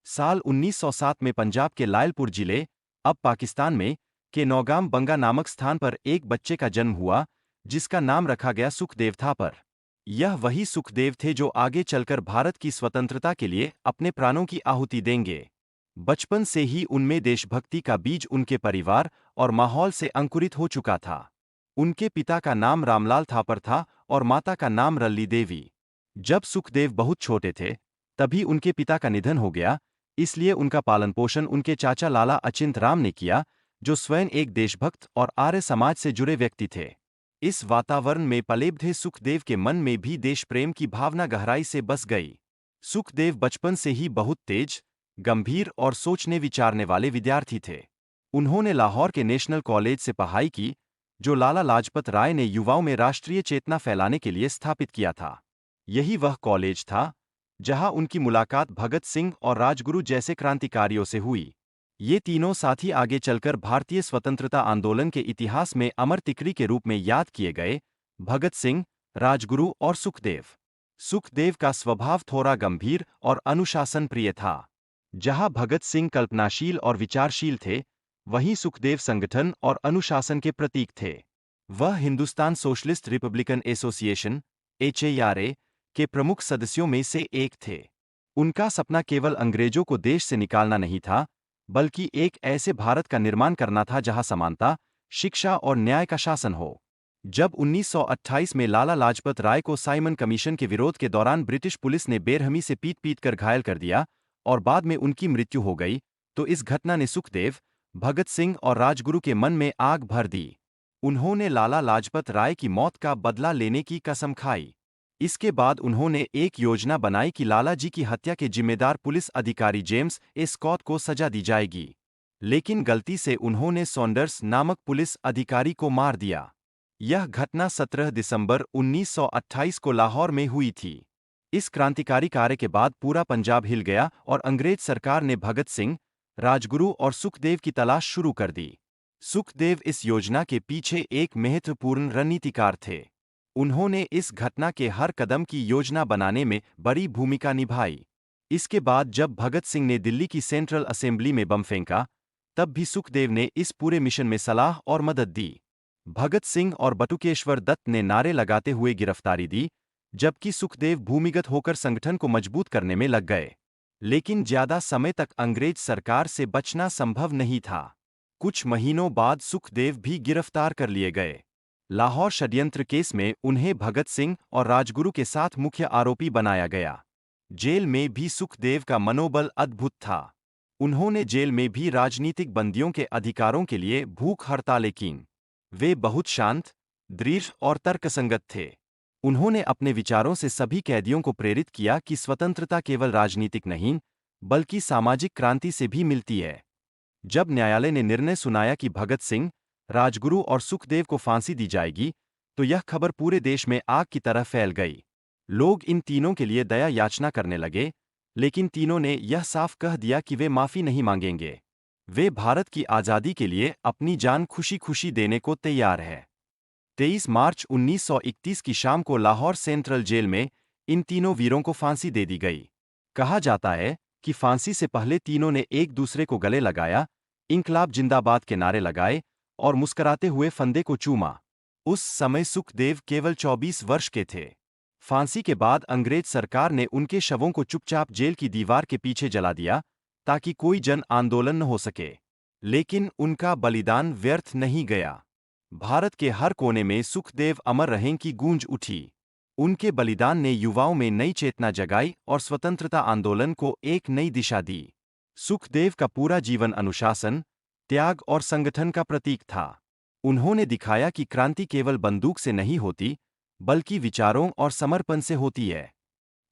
साल 1907 में पंजाब के लायलपुर जिले, अब पाकिस्तान में, के नौगाम बंगा नामक स्थान पर एक बच्चे का जन्म हुआ, जिसका नाम रखा गया सुखदेव था पर। यह वही सुखदेव थे जो आगे चलकर भारत की स्वतंत्रता के लिए अपने प्राणों की आहुति देंगे। बचपन से ही उनमें देशभक्ति का बीज उनके परिवार और माहौल से अंकुरित हो चुका था। उनके पिता का नाम रामलाल थापर था और माता का नाम रल्ली देवी। जब सुखदेव बहुत छोटे थे, तभी उनके पिता का निधन हो गया, इसलिए उनका पालन पोषण उनके चाचा लाला अचिंत राम ने किया, जो स्वयं एक देशभक्त और आर्य समाज से जुड़े व्यक्ति थे। इस वातावरण में पले-बढ़े सुखदेव के मन में भी देश प्रेम की भावना गहराई से बस गई। सुखदेव बचपन से ही बहुत तेज, गंभीर और सोचने विचारने वाले विद्यार्थी थे। उन्होंने लाहौर के नेशनल कॉलेज से पढ़ाई की, जो लाला लाजपत राय ने युवाओं में राष्ट्रीय चेतना फैलाने के लिए स्थापित किया था। यही वह कॉलेज था जहां उनकी मुलाकात भगत सिंह और राजगुरु जैसे क्रांतिकारियों से हुई। ये तीनों साथी आगे चलकर भारतीय स्वतंत्रता आंदोलन के इतिहास में अमर तिकड़ी के रूप में याद किए गए। भगत सिंह, राजगुरु और सुखदेव। सुखदेव का स्वभाव थोड़ा गंभीर और अनुशासन प्रिय था। जहां भगत सिंह कल्पनाशील और विचारशील थे, वहीं सुखदेव संगठन और अनुशासन के प्रतीक थे। वह Hindustan socialist Republican association (HARA) के प्रमुख सदस्यों में से एक थे। उनका सपना केवल अंग्रेजों को देश से निकालना नहीं था, बल्कि एक ऐसे भारत का निर्माण करना था जहां समानता, शिक्षा और न्याय का शासन हो। जब 1928 में लाला लाजपत राय को साइमन कमीशन के विरोध के दौरान ब्रिटिश पुलिस ने बेरहमी से पीट-पीट कर घायल कर दिया और बाद में उनकी मृत्यु हो गई, तो इस घटना ने सुखदेव, भगत सिंह और राजगुरु के मन में आग भर दी। उन्होंने लाला लाजपत राय की मौत का बदला लेने की कसम खाई। इसके बाद उन्होंने एक योजना बनाई कि लाला जी की हत्या के जिम्मेदार पुलिस अधिकारी जेम्स ए स्कॉट को सजा दी जाएगी। लेकिन गलती से उन्होंने सॉन्डर्स नामक पुलिस अधिकारी को मार दिया। यह घटना 17 दिसंबर 1928 को लाहौर में हुई थी। इस क्रांतिकारी कार्य के बाद पूरा पंजाब हिल गया और अंग्रेज सरकार ने भगत सिंह, राजगुरु और सुखदेव की तलाश शुरू कर दी। सुखदेव इस योजना के पीछे एक महत्वपूर्ण रणनीतिकार थे। उन्होंने इस घटना के हर कदम की योजना बनाने में बड़ी भूमिका निभाई। इसके बाद जब भगत सिंह ने दिल्ली की सेंट्रल असेंबली में बम फेंका, तब भी सुखदेव ने इस पूरे मिशन में सलाह और मदद दी। भगत सिंह और बटुकेश्वर दत्त ने नारे लगाते हुए गिरफ्तारी दी, जबकि सुखदेव भूमिगत होकर संगठन को मजबूत करने में लग गए। लेकिन ज्यादा समय तक अंग्रेज सरकार से बचना संभव नहीं था। कुछ महीनों बाद सुखदेव भी गिरफ्तार कर लिए गए। लाहौर षड्यंत्र केस में उन्हें भगत सिंह और राजगुरु के साथ मुख्य आरोपी बनाया गया। जेल में भी सुखदेव का मनोबल अद्भुत था। उन्होंने जेल में भी राजनीतिक बंदियों के अधिकारों के लिए भूख हड़तालें कीं। वे बहुत शांत, दृढ़ और तर्कसंगत थे। उन्होंने अपने विचारों से सभी कैदियों को प्रेरित किया कि स्वतंत्रता केवल राजनीतिक नहीं, बल्कि सामाजिक क्रांति से भी मिलती है। जब न्यायालय ने निर्णय सुनाया कि भगत सिंह, राजगुरु और सुखदेव को फांसी दी जाएगी, तो यह खबर पूरे देश में आग की तरह फैल गई। लोग इन तीनों के लिए दया याचना करने लगे, लेकिन तीनों ने यह साफ कह दिया कि वे माफी नहीं मांगेंगे। वे भारत की आज़ादी के लिए अपनी जान खुशी-खुशी देने को तैयार है। 23 मार्च 1931 की शाम को लाहौर सेंट्रल जेल में इन तीनों वीरों को फांसी दे दी गई। कहा जाता है कि फांसी से पहले तीनों ने एक दूसरे को गले लगाया, इंकलाब जिंदाबाद के नारे लगाए और मुस्कुराते हुए फंदे को चूमा। उस समय सुखदेव केवल 24 वर्ष के थे। फांसी के बाद अंग्रेज सरकार ने उनके शवों को चुपचाप जेल की दीवार के पीछे जला दिया, ताकि कोई जन आंदोलन न हो सके। लेकिन उनका बलिदान व्यर्थ नहीं गया। भारत के हर कोने में सुखदेव अमर रहें की गूंज उठी। उनके बलिदान ने युवाओं में नई चेतना जगाई और स्वतंत्रता आंदोलन को एक नई दिशा दी। सुखदेव का पूरा जीवन अनुशासन, त्याग और संगठन का प्रतीक था। उन्होंने दिखाया कि क्रांति केवल बंदूक से नहीं होती, बल्कि विचारों और समर्पण से होती है।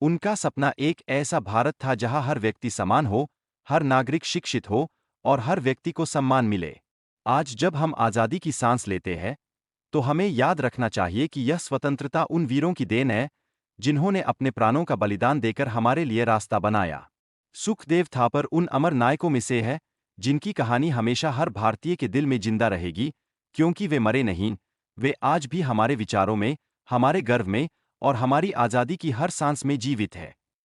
उनका सपना एक ऐसा भारत था जहां हर व्यक्ति समान हो, हर नागरिक शिक्षित हो और हर व्यक्ति को सम्मान मिले। आज जब हम आज़ादी की सांस लेते हैं, तो हमें याद रखना चाहिए कि यह स्वतंत्रता उन वीरों की देन है, जिन्होंने अपने प्राणों का बलिदान देकर हमारे लिए रास्ता बनाया। सुखदेव थापर उन अमर नायकों में से है, जिनकी कहानी हमेशा हर भारतीय के दिल में जिंदा रहेगी, क्योंकि वे मरे नहीं, वे आज भी हमारे विचारों में, हमारे गर्व में और हमारी आज़ादी की हर सांस में जीवित है।